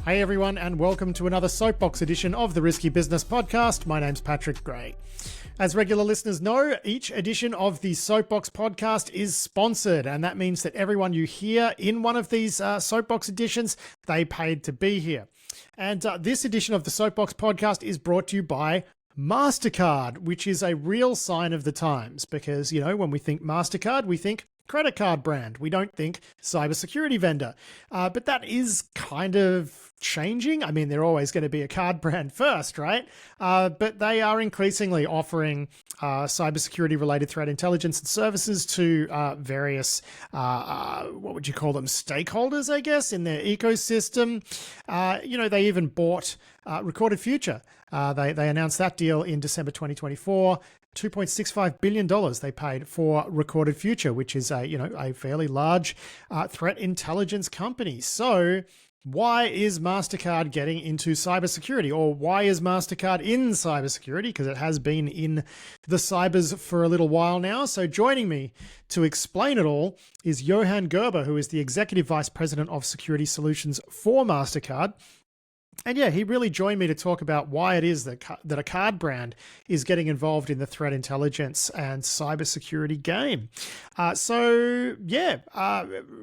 Hey everyone, and welcome to another Soapbox edition of the Risky Business Podcast. My name's Patrick Gray. As regular listeners know, each edition of the Soapbox Podcast is sponsored, and that means that everyone you hear in one of these Soapbox editions, they paid to be here. And this edition of the Soapbox Podcast is brought to you by Mastercard, which is a real sign of the times because, you know, when we think Mastercard, we think credit card brand. We don't think cybersecurity vendor. But that is kind of changing. I mean, they're always going to be a card brand first, right? But they are increasingly offering cybersecurity related threat intelligence and services to various, what would you call them, stakeholders, I guess, in their ecosystem. They even bought Recorded Future. They announced that deal in December 2024. $2.65 billion they paid for Recorded Future, which is a fairly large threat intelligence company. So why is Mastercard getting into cybersecurity, or why is Mastercard in cybersecurity? Because it has been in the cybers for a little while now. So joining me to explain it all is Johan Gerber, who is the Executive Vice President of Security Solutions for Mastercard. And yeah, he really joined me to talk about why it is that a card brand is getting involved in the threat intelligence and cybersecurity game.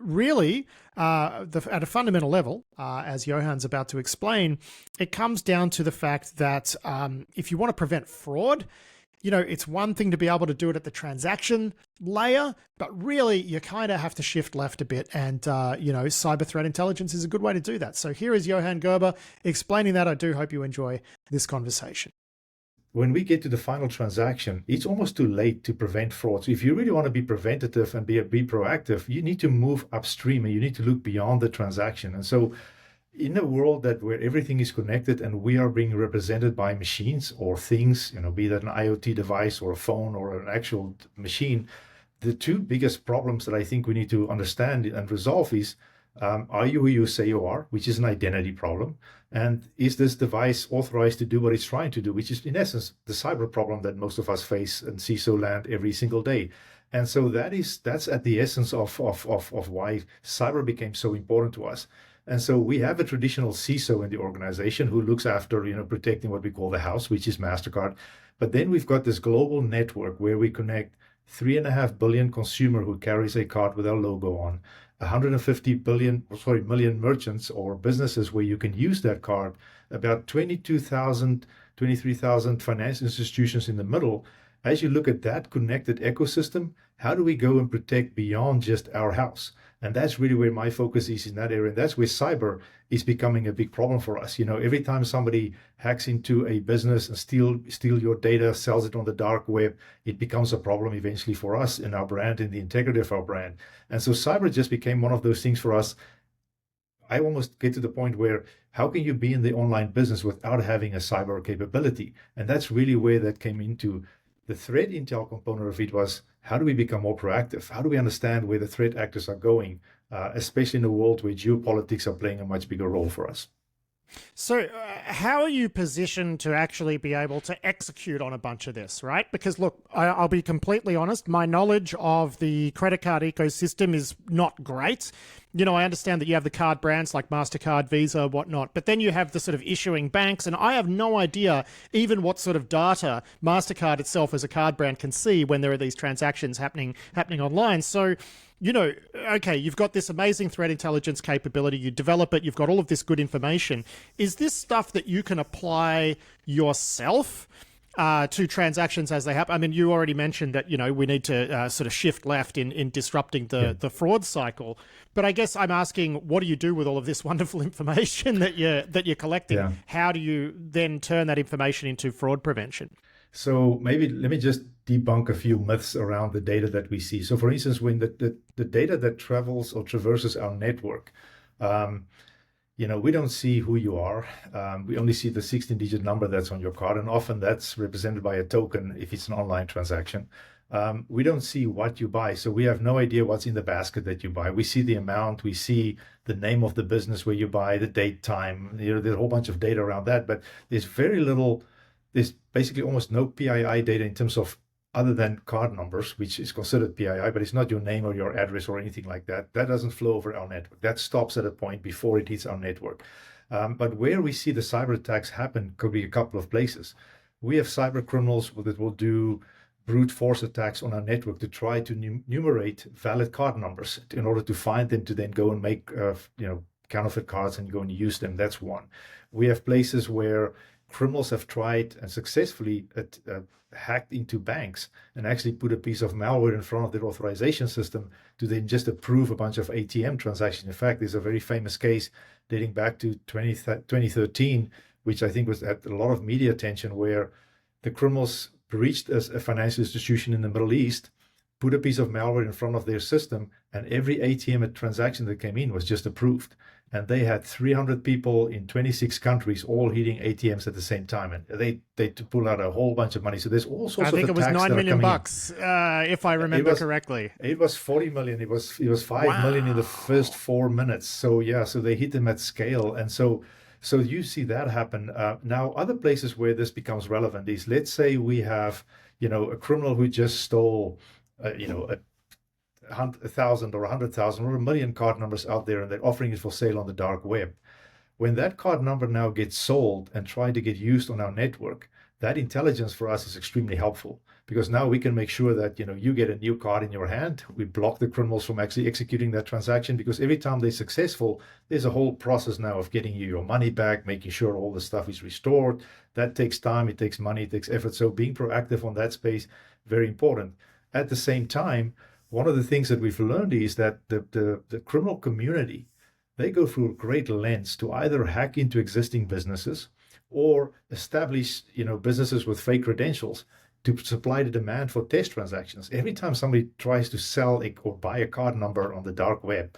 Really, at a fundamental level, as Johan's about to explain, it comes down to the fact that if you want to prevent fraud, it's one thing to be able to do it at the transaction layer, but really you kind of have to shift left a bit. And, cyber threat intelligence is a good way to do that. So here is Johan Gerber explaining that. I do hope you enjoy this conversation. When we get to the final transaction, it's almost too late to prevent fraud. So if you really want to be preventative and be proactive, you need to move upstream and you need to look beyond the transaction. And so in a world where everything is connected and we are being represented by machines or things, be that an IoT device or a phone or an actual machine, the two biggest problems that I think we need to understand and resolve is, are you who you say you are, which is an identity problem? And is this device authorized to do what it's trying to do, which is in essence the cyber problem that most of us face in CISO land every single day. And so that's at the essence of why cyber became so important to us. And so we have a traditional CISO in the organization who looks after, protecting what we call the house, which is Mastercard. But then we've got this global network where we connect 3.5 billion consumer who carries a card with our logo on, 150 million merchants or businesses where you can use that card, about 23,000 financial institutions in the middle. As you look at that connected ecosystem, how do we go and protect beyond just our house? And that's really where my focus is in that area. And that's where cyber is becoming a big problem for us. Every time somebody hacks into a business and steal your data, sells it on the dark web, it becomes a problem eventually for us in our brand, in the integrity of our brand. And so cyber just became one of those things for us. I almost get to the point where how can you be in the online business without having a cyber capability? And that's really where that came into. The threat intel component of it was, how do we become more proactive? How do we understand where the threat actors are going, especially in a world where geopolitics are playing a much bigger role for us? So how are you positioned to actually be able to execute on a bunch of this, right? Because look, I'll be completely honest, my knowledge of the credit card ecosystem is not great. I understand that you have the card brands like Mastercard, Visa, whatnot, but then you have the sort of issuing banks, and I have no idea even what sort of data Mastercard itself as a card brand can see when there are these transactions happening online. So, okay, you've got this amazing threat intelligence capability, you develop it, you've got all of this good information. Is this stuff that you can apply yourself to transactions as they happen? I mean, you already mentioned that, we need to sort of shift left in disrupting the fraud cycle. But I guess I'm asking, what do you do with all of this wonderful information that you're collecting? Yeah. How do you then turn that information into fraud prevention? So maybe let me just debunk a few myths around the data that we see. So for instance, when the data that travels or traverses our network, we don't see who you are. We only see the 16-digit number that's on your card, and often that's represented by a token if it's an online transaction. We don't see what you buy, so we have no idea what's in the basket that you buy. We see the amount, we see the name of the business where you buy, the date, time. There's a whole bunch of data around that, but there's very little. There's basically almost no PII data in terms of other than card numbers, which is considered PII, but it's not your name or your address or anything like that. That doesn't flow over our network. That stops at a point before it hits our network. But where we see the cyber attacks happen could be a couple of places. We have cyber criminals that will do brute force attacks on our network to try to numerate valid card numbers in order to find them to then go and make counterfeit cards and go and use them. That's one. We have places where criminals have tried and successfully hacked into banks and actually put a piece of malware in front of their authorization system to then just approve a bunch of ATM transactions. In fact, there's a very famous case dating back to 2013, which I think was at a lot of media attention, where the criminals breached a financial institution in the Middle East, put a piece of malware in front of their system, and every ATM transaction that came in was just approved. And they had 300 people in 26 countries all hitting ATMs at the same time, and they pull out a whole bunch of money. So there's all sorts of attacks. I think it was $9 million, if I remember correctly. It was 40 million. It was 5 million in the first 4 minutes. So yeah, so they hit them at scale, and so you see that happen. Now, other places where this becomes relevant is, let's say we have a criminal who just stole 1,000 or 100,000 or 1 million card numbers out there, and they're offering it for sale on the dark web. When that card number now gets sold and tried to get used on our network, that intelligence for us is extremely helpful, because now we can make sure that you get a new card in your hand. We block the criminals from actually executing that transaction, because every time they're successful, there's a whole process now of getting you your money back, making sure all the stuff is restored. That takes time, it takes money, it takes effort. So being proactive on that space, very important. At the same time, one of the things that we've learned is that the criminal community, they go through great lengths to either hack into existing businesses or establish businesses with fake credentials to supply the demand for test transactions. Every time somebody tries to sell or buy a card number on the dark web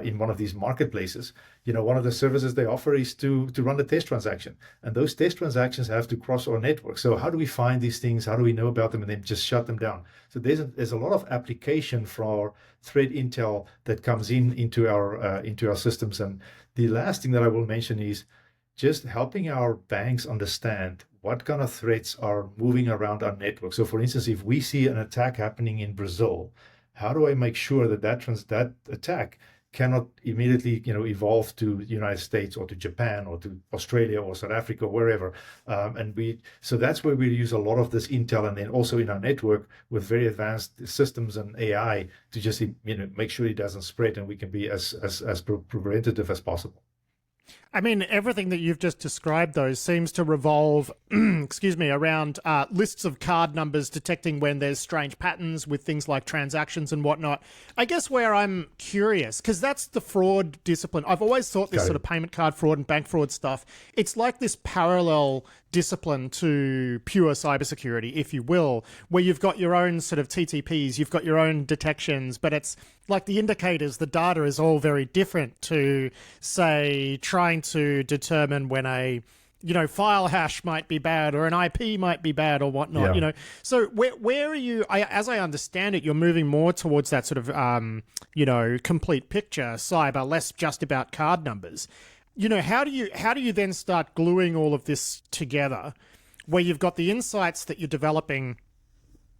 in one of these marketplaces, one of the services they offer is to run the test transaction. And those test transactions have to cross our network. So how do we find these things? How do we know about them and then just shut them down? So there's a lot of application for threat intel that comes into our systems. And the last thing that I will mention is just helping our banks understand what kind of threats are moving around our network. So for instance, if we see an attack happening in Brazil, how do I make sure that attack cannot immediately evolve to the United States or to Japan or to Australia or South Africa or wherever? So that's where we use a lot of this intel, and then also in our network with very advanced systems and AI to just make sure it doesn't spread, and we can be as preventative as possible. I mean, everything that you've just described, though, seems to revolve, around lists of card numbers, detecting when there's strange patterns with things like transactions and whatnot. I guess where I'm curious, because that's the fraud discipline. I've always thought this sort of payment card fraud and bank fraud stuff, it's like this parallel discipline to pure cybersecurity, if you will, where you've got your own sort of TTPs, you've got your own detections, but it's like the indicators, the data is all very different to, say, trying to determine when a file hash might be bad or an IP might be bad or whatnot. Yeah. So where are you? As I understand it, you're moving more towards that sort of complete picture cyber, less just about card numbers. How do you then start gluing all of this together, where you've got the insights that you're developing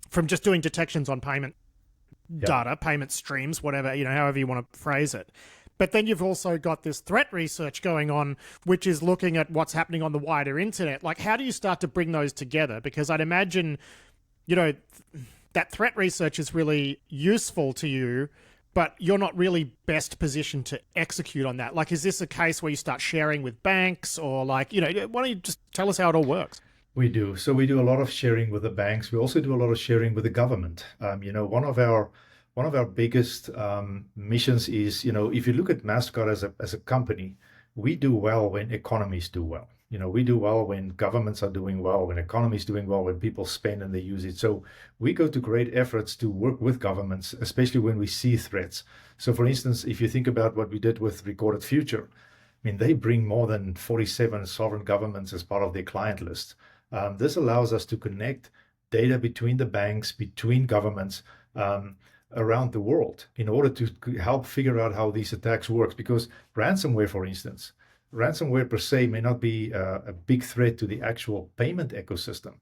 from just doing detections on payment data, payment streams, whatever, however you want to phrase it. But then you've also got this threat research going on, which is looking at what's happening on the wider internet. Like, how do you start to bring those together? Because I'd imagine, that threat research is really useful to you, but you're not really best positioned to execute on that. Like, is this a case where you start sharing with banks, or why don't you just tell us how it all works? We do. So we do a lot of sharing with the banks. We also do a lot of sharing with the government. One of our biggest missions is, if you look at Mastercard as a company, we do well when economies do well. We do well when governments are doing well, when economies doing well, when people spend and they use it. So we go to great efforts to work with governments, especially when we see threats. So for instance, if you think about what we did with Recorded Future, they bring more than 47 sovereign governments as part of their client list. This allows us to connect data between the banks, between governments, around the world in order to help figure out how these attacks work. Because ransomware, for instance, ransomware per se may not be a big threat to the actual payment ecosystem,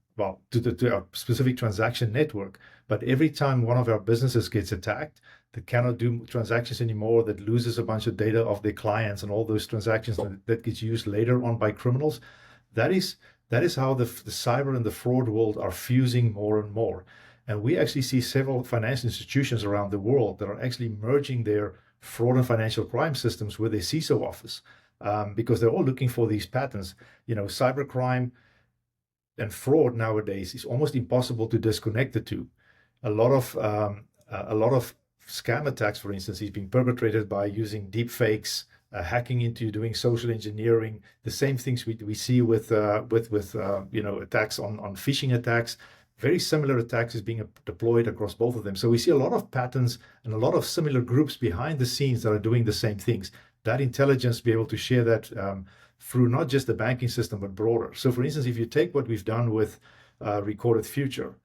to a specific transaction network. But every time one of our businesses gets attacked, that cannot do transactions anymore, that loses a bunch of data of their clients and all those transactions that gets used later on by criminals. That is how the cyber and the fraud world are fusing more and more. And we actually see several financial institutions around the world that are actually merging their fraud and financial crime systems with their CISO office, because they're all looking for these patterns. Cybercrime and fraud nowadays is almost impossible to disconnect the two. A lot of scam attacks, for instance, is being perpetrated by using deep fakes, hacking into, doing social engineering. The same things we see with attacks on phishing attacks. Very similar attacks is being deployed across both of them. So we see a lot of patterns and a lot of similar groups behind the scenes that are doing the same things. That intelligence, be able to share that through not just the banking system, but broader. So for instance, if you take what we've done with Recorded Future,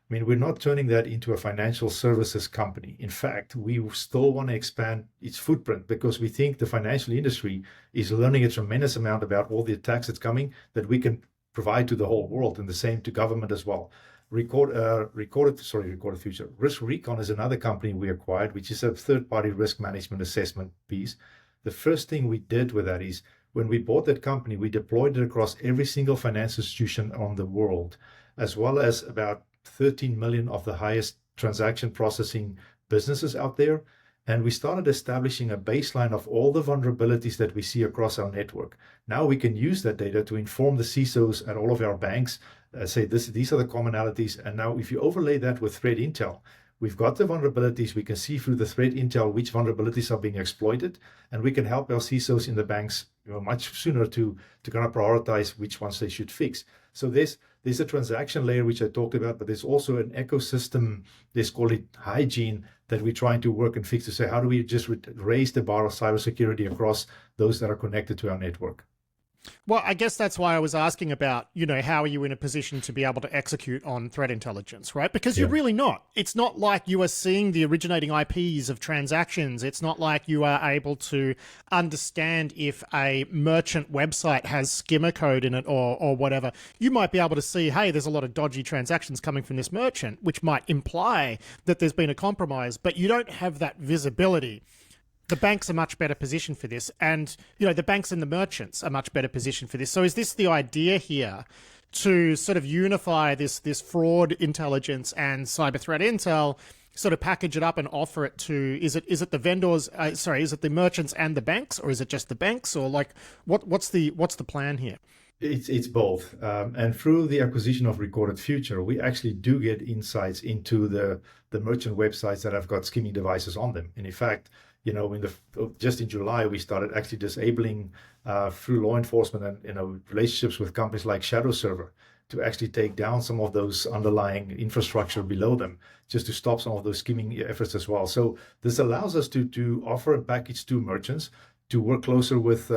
I mean, we're not turning that into a financial services company. In fact, we still want to expand its footprint because we think the financial industry is learning a tremendous amount about all the attacks that's coming that we can provide to the whole world, and the same to government as well. Recorded Future. Risk Recon is another company we acquired, which is a third-party risk management assessment piece. The first thing we did with that is when we bought that company, we deployed it across every single financial institution on the world, as well as about 13 million of the highest transaction processing businesses out there. And we started establishing a baseline of all the vulnerabilities that we see across our network. Now we can use that data to inform the CISOs at all of our banks, say these are the commonalities. And now if you overlay that with threat intel, we've got the vulnerabilities. We can see through the threat intel which vulnerabilities are being exploited, and we can help our CISOs in the banks much sooner to kind of prioritize which ones they should fix. So there's a transaction layer, which I talked about, but there's also an ecosystem, let's call it hygiene, that we're trying to work and fix to say, how do we just raise the bar of cybersecurity across those that are connected to our network? Well, I guess that's why I was asking about, how are you in a position to be able to execute on threat intelligence, right? Because you're really not. It's not like you are seeing the originating IPs of transactions. It's not like you are able to understand if a merchant website has skimmer code in it or whatever. You might be able to see, hey, there's a lot of dodgy transactions coming from this merchant, which might imply that there's been a compromise, but you don't have that visibility. The banks are much better positioned for this, and the banks and the merchants are much better positioned for this. So is this the idea here, to sort of unify this fraud intelligence and cyber threat intel, sort of package it up and offer it to, is it the vendors, is it the merchants and the banks, or is it just the banks, or like what's the plan here? It's both, and through the acquisition of Recorded Future, we actually do get insights into the merchant websites that have got skimming devices on them. And in fact, just in July, we started actually disabling through law enforcement and relationships with companies like Shadow Server to actually take down some of those underlying infrastructure below them, just to stop some of those skimming efforts as well. So this allows us to offer a package to merchants, to work closer with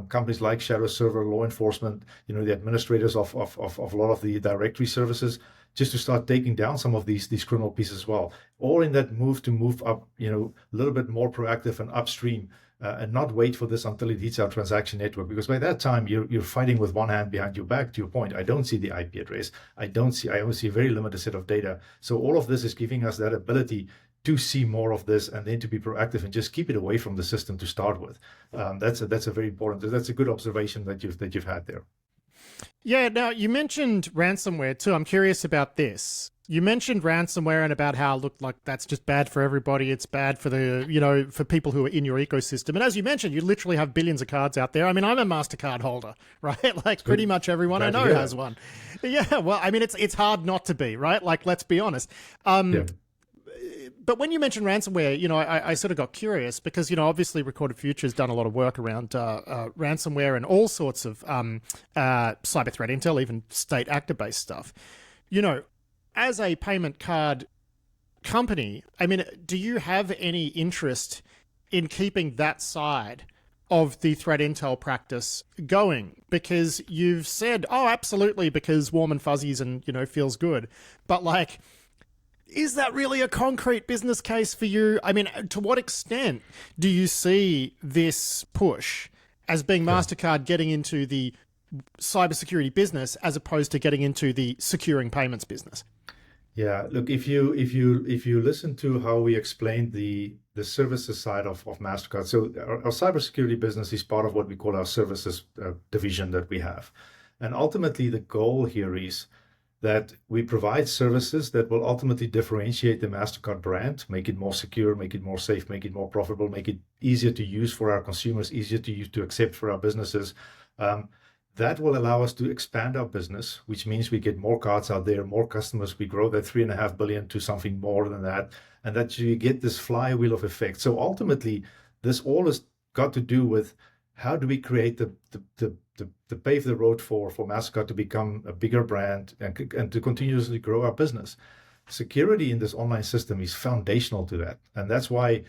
companies like Shadow Server, law enforcement, the administrators of a lot of the directory services, just to start taking down some of these criminal pieces as well. All in that move up, a little bit more proactive and upstream, and not wait for this until it hits our transaction network. Because by that time, you're fighting with one hand behind your back. To your point, I don't see the IP address. I only see a very limited set of data. So all of this is giving us that ability to see more of this, and then to be proactive and just keep it away from the system to start with. That's a very important. That's a good observation that you've had there. Yeah. Now, you mentioned ransomware too. I'm curious about this. You mentioned ransomware and about how it looked like that's just bad for everybody. It's bad for for people who are in your ecosystem. And as you mentioned, you literally have billions of cards out there. I mean, I'm a Mastercard holder, right? Like pretty much everyone I know has one. Yeah. Well, I mean, it's hard not to be, right? Like, let's be honest. Yeah. But when you mentioned ransomware, I sort of got curious because, obviously Recorded Future has done a lot of work around ransomware and all sorts of cyber threat intel, even state actor-based stuff. As a payment card company, I mean, do you have any interest in keeping that side of the threat intel practice going? Because you've said, oh, absolutely, because warm and fuzzies and, feels good. But like, is that really a concrete business case for you? I mean, to what extent do you see this push as being Mastercard getting into the cybersecurity business as opposed to getting into the securing payments business? Yeah, look, if you listen to how we explained the services side of Mastercard, so our cybersecurity business is part of what we call our services division that we have, and ultimately the goal here is that we provide services that will ultimately differentiate the Mastercard brand, make it more secure, make it more safe, make it more profitable, make it easier to use for our consumers, easier to use to accept for our businesses. Um, that will allow us to expand our business, which means we get more cards out there, more customers. We grow that 3.5 billion to something more than that, and that you get this flywheel of effect. So ultimately, this all has got to do with how do we create the pave the road for Mastercard to become a bigger brand and to continuously grow our business. Security in this online system is foundational to that, and that's why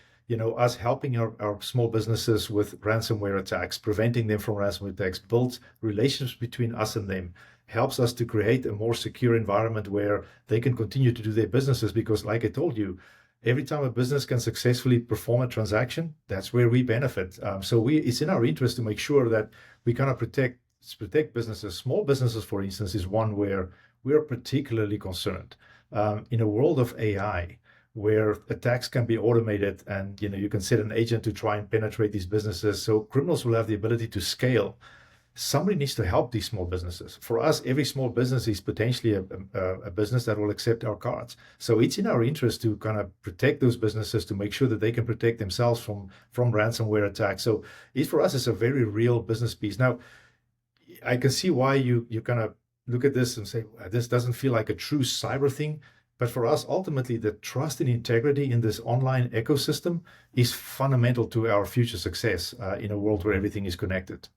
us helping our small businesses with ransomware attacks, preventing them from ransomware attacks, builds relationships between us and them, helps us to create a more secure environment where they can continue to do their businesses. Because, like I told you, every time a business can successfully perform a transaction, that's where we benefit. So it's in our interest to make sure that we kind of protect businesses. Small businesses, for instance, is one where we are particularly concerned. In a world of AI, where attacks can be automated and you can set an agent to try and penetrate these businesses, so criminals will have the ability to scale. Somebody needs to help these small businesses. For us, every small business is potentially a business that will accept our cards. So it's in our interest to kind of protect those businesses, to make sure that they can protect themselves from ransomware attacks. So for us, it's a very real business piece. Now, I can see why you kind of look at this and say, this doesn't feel like a true cyber thing. But for us, ultimately, the trust and integrity in this online ecosystem is fundamental to our future success in a world where everything is connected.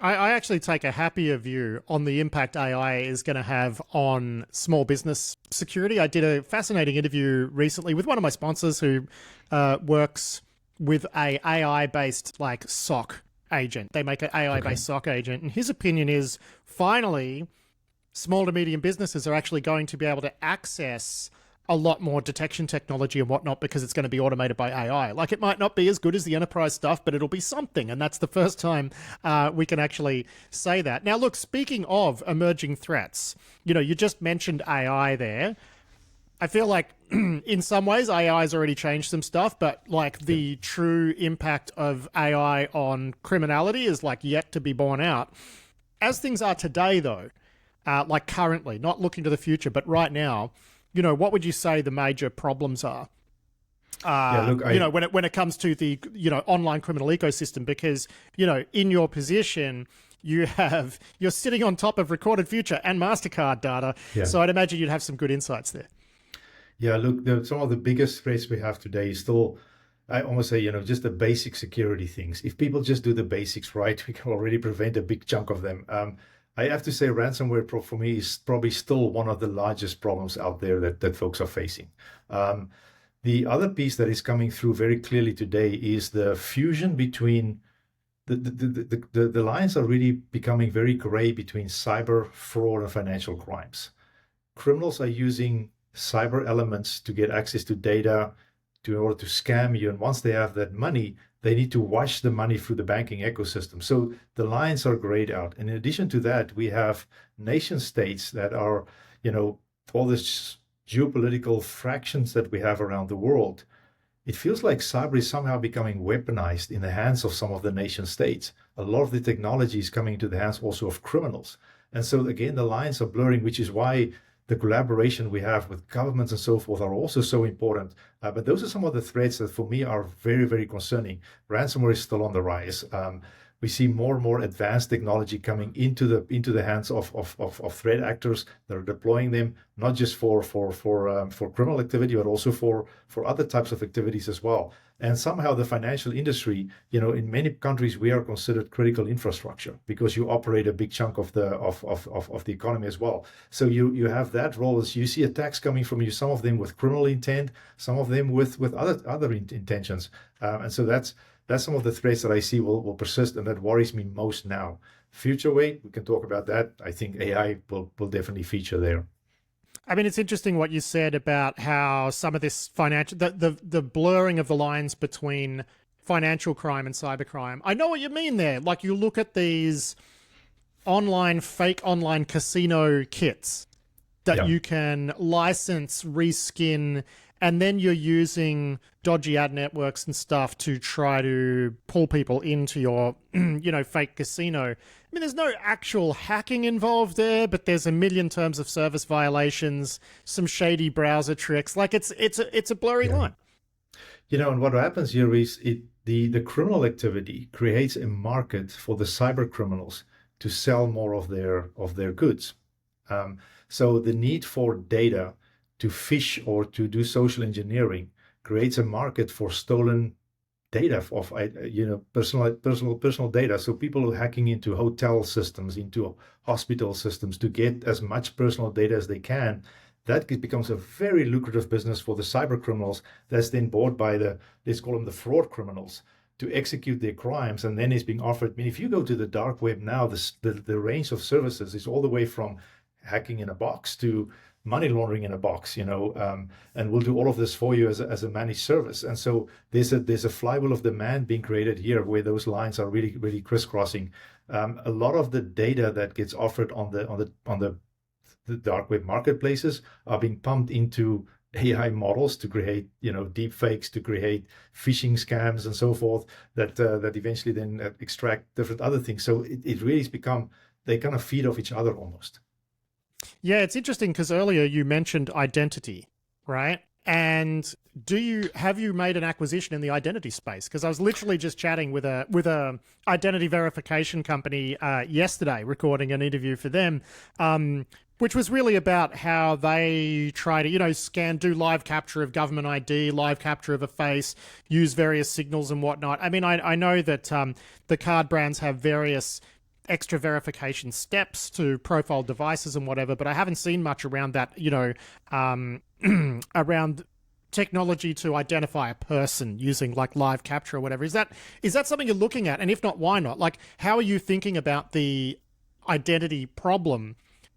I actually take a happier view on the impact AI is going to have on small business security. I did a fascinating interview recently with one of my sponsors who works with a AI-based like SOC agent. They make an AI-based SOC agent. And his opinion is finally small to medium businesses are actually going to be able to access a lot more detection technology and whatnot because it's going to be automated by AI. Like, it might not be as good as the enterprise stuff, but it'll be something. And that's the first time we can actually say that. Now, look, speaking of emerging threats, you just mentioned AI there. I feel like in some ways AI has already changed some stuff, but like the true impact of AI on criminality is like yet to be borne out. As things are today, though, like currently, not looking to the future, but right now, what would you say the major problems are? When it comes to the online criminal ecosystem, because in your position, you're sitting on top of recorded future and Mastercard data, so I'd imagine you'd have some good insights there. Yeah, look, some of the biggest threats we have today is still, I almost say, just the basic security things. If people just do the basics right, we can already prevent a big chunk of them. I have to say ransomware for me is probably still one of the largest problems out there that folks are facing. The other piece that is coming through very clearly today is the fusion between the lines are really becoming very gray between cyber fraud and financial crimes. Criminals are using cyber elements to get access to data in order to scam you. And once they have that money, they need to wash the money through the banking ecosystem. So the lines are grayed out. And in addition to that, we have nation states that are, all this geopolitical fractions that we have around the world. It feels like cyber is somehow becoming weaponized in the hands of some of the nation states. A lot of the technology is coming into the hands also of criminals. And so again, the lines are blurring, which is why the collaboration we have with governments and so forth are also so important. But those are some of the threats that for me are very, very concerning. Ransomware is still on the rise. We see more and more advanced technology coming into the hands of threat actors that are deploying them, not just for criminal activity, but also for other types of activities as well. And somehow the financial industry, in many countries, we are considered critical infrastructure because you operate a big chunk of the economy as well. So you have that role as you see attacks coming from you, some of them with criminal intent, some of them with other intentions. And so that's some of the threats that I see will persist, and that worries me most now. Future way, we can talk about that. I think AI will definitely feature there. I mean, it's interesting what you said about how some of this financial, the blurring of the lines between financial crime and cybercrime. I know what you mean there. Like, you look at these fake online casino kits, that Yeah. you can license, reskin, and then you're using dodgy ad networks and stuff to try to pull people into your, fake casino. I mean, there's no actual hacking involved there, but there's a million terms of service violations, some shady browser tricks. Like it's a blurry Yeah. line. And what happens here is the criminal activity creates a market for the cyber criminals to sell more of their goods. So the need for data to phish or to do social engineering creates a market for stolen data of personal data. So people are hacking into hotel systems, into hospital systems to get as much personal data as they can. That becomes a very lucrative business for the cyber criminals. That's then bought by let's call them the fraud criminals, to execute their crimes, and then it's being offered. I mean, if you go to the dark web now, the range of services is all the way from hacking in a box to money laundering in a box, and we'll do all of this for you as a managed service. And so there's a flywheel of demand being created here where those lines are really, really crisscrossing. A lot of the data that gets offered on the dark web marketplaces are being pumped into AI models to create, deep fakes, to create phishing scams and so forth that eventually then extract different other things. So it really has become, they kind of feed off each other almost. Yeah, it's interesting because earlier you mentioned identity, right? And have you made an acquisition in the identity space? Because I was literally just chatting with a identity verification company yesterday, recording an interview for them, which was really about how they try to, do live capture of government ID, live capture of a face, use various signals and whatnot. I mean, I know that the card brands have various extra verification steps to profile devices and whatever, but I haven't seen much around that, around technology to identify a person using like live capture or whatever. Is that something you're looking at? And if not, why not? Like, how are you thinking about the identity problem?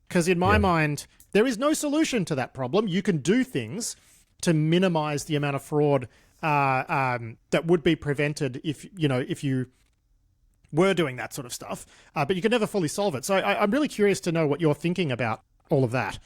Because in my mind, there is no solution to that problem. You can do things to minimize the amount of fraud that would be prevented if you were doing that sort of stuff, but you can never fully solve it. So I'm really curious to know what you're thinking about all of that.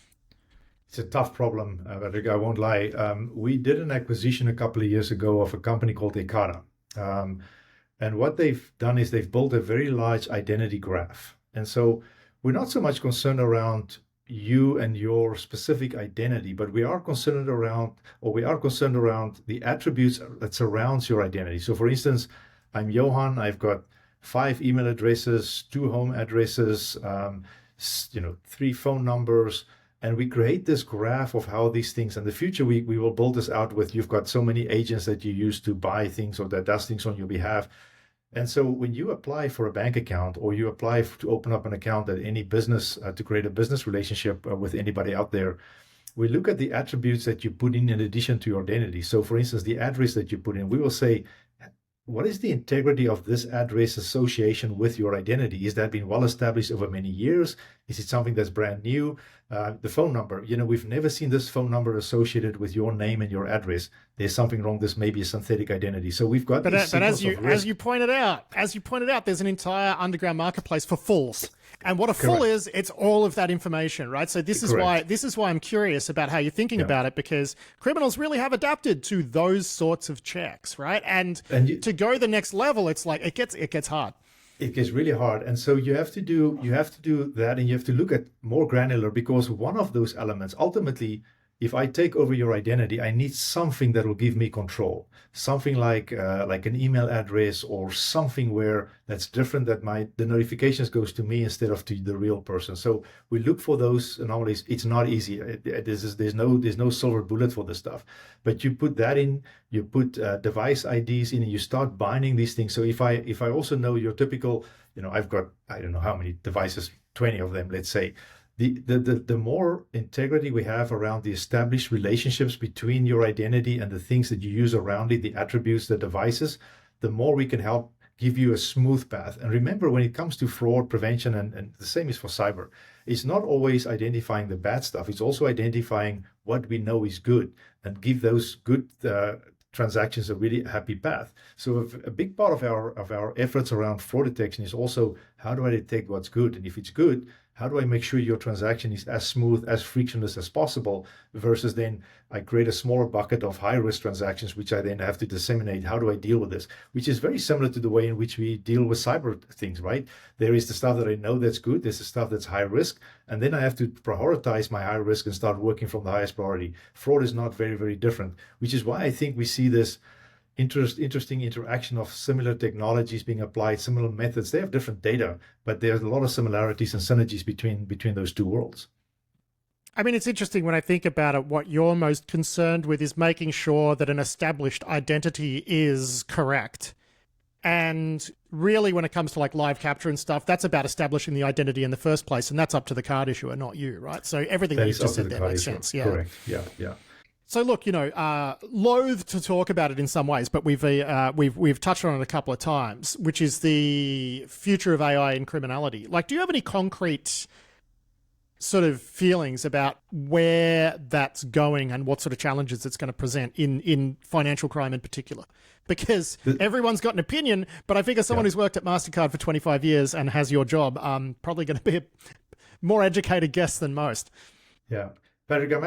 It's a tough problem, Patrick, I won't lie. We did an acquisition a couple of years ago of a company called Ekata. And what they've done is they've built a very large identity graph. And so we're not so much concerned around you and your specific identity, but we are concerned around the attributes that surrounds your identity. So for instance, I'm Johan, I've got 5 email addresses, 2 home addresses, 3 phone numbers, and we create this graph of how these things, in the future we will build this out with, you've got so many agents that you use to buy things or that does things on your behalf. And so when you apply for a bank account or you apply to open up an account at any business, to create a business relationship with anybody out there, we look at the attributes that you put in addition to your identity. So for instance, the address that you put in, we will say, what is the integrity of this address association with your identity? Is that been well established over many years? Is it something that's brand new? The phone number, we've never seen this phone number associated with your name and your address. There's something wrong. This may be a synthetic identity. So we've got. But as you pointed out, there's an entire underground marketplace for fools. And what a fool is, it's all of that information, right? So this is why I'm curious about how you're thinking about it, because criminals really have adapted to those sorts of checks, right? And to go the next level, it's like it gets hard. It gets really hard. And so you have to do that, and you have to look at more granular, because one of those elements, ultimately, if I take over your identity, I need something that will give me control. Something like an email address or something where that's different, that the notifications goes to me instead of to the real person. So we look for those anomalies. It's not easy. There's no silver bullet for this stuff. But you put that in, you put device IDs in, and you start binding these things. So if I also know your typical, I've got, I don't know how many devices, 20 of them, let's say. The more integrity we have around the established relationships between your identity and the things that you use around it, the attributes, the devices, the more we can help give you a smooth path. And remember, when it comes to fraud prevention, and the same is for cyber, it's not always identifying the bad stuff. It's also identifying what we know is good and give those good transactions a really happy path. So a big part of our efforts around fraud detection is also, how do I detect what's good? And if it's good, how do I make sure your transaction is as smooth, as frictionless as possible, versus then I create a smaller bucket of high-risk transactions, which I then have to disseminate. How do I deal with this? Which is very similar to the way in which we deal with cyber things, right? There is the stuff that I know that's good. There's the stuff that's high risk. And then I have to prioritize my high risk and start working from the highest priority. Fraud is not very, very different, which is why I think we see this interesting interaction of similar technologies being applied, similar methods. They have different data, but there's a lot of similarities and synergies between those two worlds. I mean, it's interesting when I think about it, what you're most concerned with is making sure that an established identity is correct. And really, when it comes to like live capture and stuff, that's about establishing the identity in the first place. And that's up to the card issuer, not you, right? So everything that you've just said there makes sense. Yeah. Correct. Yeah. So look, loath to talk about it in some ways, but we've touched on it a couple of times, which is the future of AI in criminality. Like, do you have any concrete sort of feelings about where that's going and what sort of challenges it's going to present in financial crime in particular? Because everyone's got an opinion, but I figure someone who's worked at Mastercard for 25 years and has your job, probably going to be a more educated guess than most. Yeah. Patrick, I'm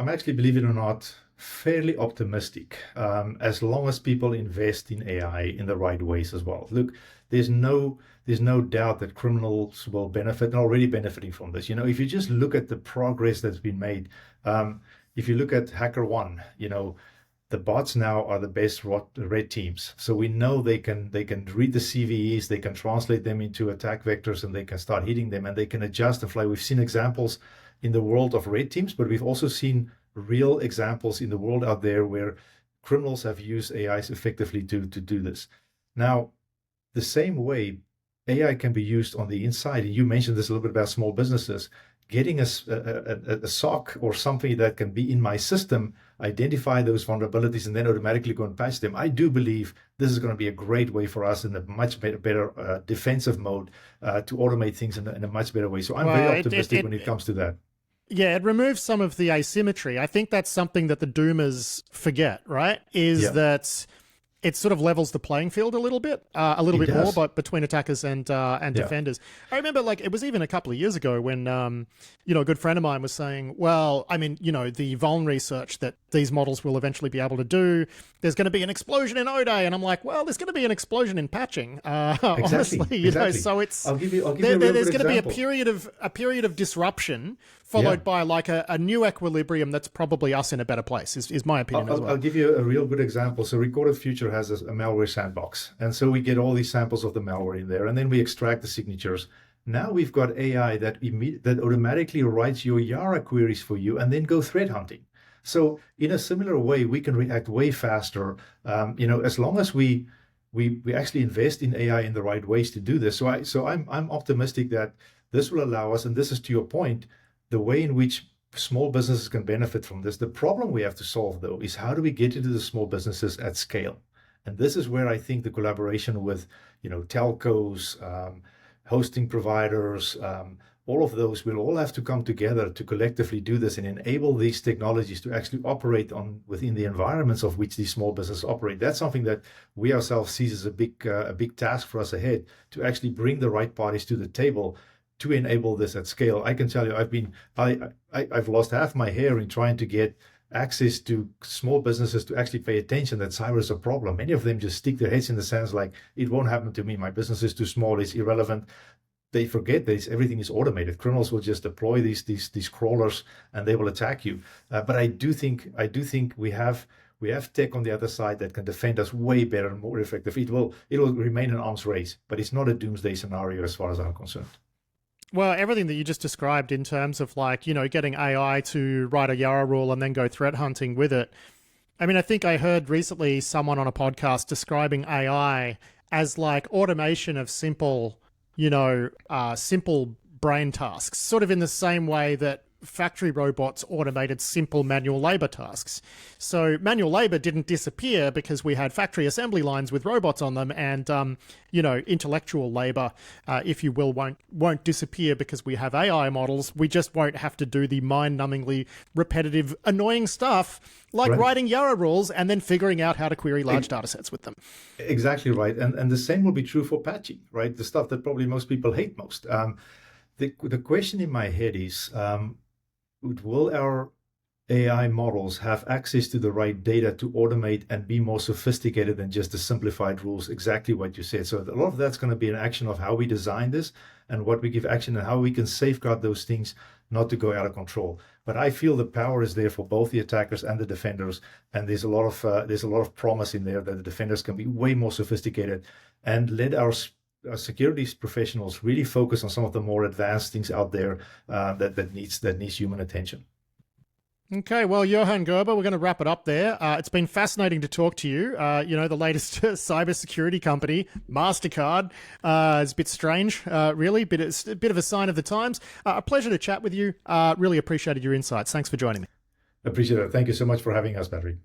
actually, believe it or not, fairly optimistic, as long as people invest in AI in the right ways as well. Look, there's no doubt that criminals will benefit and already benefiting from this. If you just look at the progress that's been made, if you look at HackerOne, the bots now are the best red teams. So we know they can read the CVEs, they can translate them into attack vectors, and they can start hitting them, and they can adjust and fly. We've seen examples in the world of red teams, but we've also seen real examples in the world out there where criminals have used AIs effectively to do this. Now, the same way AI can be used on the inside, and you mentioned this a little bit about small businesses, getting a SOC or something that can be in my system, identify those vulnerabilities, and then automatically go and patch them. I do believe this is going to be a great way for us in a much better defensive mode to automate things in a much better way. So I'm very optimistic when it comes to that. Yeah, it removes some of the asymmetry. I think that's something that the doomers forget, right? That it sort of levels the playing field a little bit more, but between attackers and defenders. I remember, like, it was even a couple of years ago when, a good friend of mine was saying, well, I mean, the vuln research that these models will eventually be able to do, there's going to be an explosion in O-Day. And I'm like, well, there's going to be an explosion in patching, honestly. Exactly. So it's, I'll give you there's going to be a period of disruption followed by like a new equilibrium that's probably us in a better place, is my opinion as well. I'll give you a real good example. So Recorded Future has a malware sandbox. And so we get all these samples of the malware in there, and then we extract the signatures. Now we've got AI that automatically writes your Yara queries for you and then go threat hunting. So in a similar way, we can react way faster, as long as we actually invest in AI in the right ways to do this. So I'm optimistic that this will allow us, and this is to your point, the way in which small businesses can benefit from this. The problem we have to solve, though, is how do we get into the small businesses at scale? And this is where I think the collaboration with, telcos, hosting providers, all of those will all have to come together to collectively do this and enable these technologies to actually operate within the environments of which these small businesses operate. That's something that we ourselves see as a big task for us ahead, to actually bring the right parties to the table to enable this at scale. I can tell you, I've lost half my hair in trying to get access to small businesses to actually pay attention that cyber is a problem. Many of them just stick their heads in the sands like, it won't happen to me. My business is too small. It's irrelevant. They forget that everything is automated. Criminals will just deploy these crawlers and they will attack you. But I do think we have tech on the other side that can defend us way better and more effective. It will remain an arms race, but it's not a doomsday scenario as far as I'm concerned. Well, everything that you just described in terms of like, getting AI to write a Yara rule and then go threat hunting with it. I mean, I think I heard recently someone on a podcast describing AI as like automation of simple brain tasks, sort of in the same way that factory robots automated simple manual labor tasks. So manual labor didn't disappear because we had factory assembly lines with robots on them, and intellectual labor, if you will, won't disappear because we have AI models. We just won't have to do the mind-numbingly repetitive, annoying stuff like writing Yara rules and then figuring out how to query large data sets with them. Exactly right. And the same will be true for patching, right? The stuff that probably most people hate most. The question in my head is, will our AI models have access to the right data to automate and be more sophisticated than just the simplified rules? Exactly what you said. So a lot of that's going to be an action of how we design this and what we give action and how we can safeguard those things not to go out of control. But I feel the power is there for both the attackers and the defenders, and there's a lot of promise in there that the defenders can be way more sophisticated and let our security professionals really focus on some of the more advanced things out there that needs human attention. Okay, well, Johan Gerber, we're going to wrap it up there. It's been fascinating to talk to you. The latest cybersecurity company, Mastercard, is a bit strange, really, but it's a bit of a sign of the times. A pleasure to chat with you. Really appreciated your insights. Thanks for joining me. Appreciate it. Thank you so much for having us, Patrick.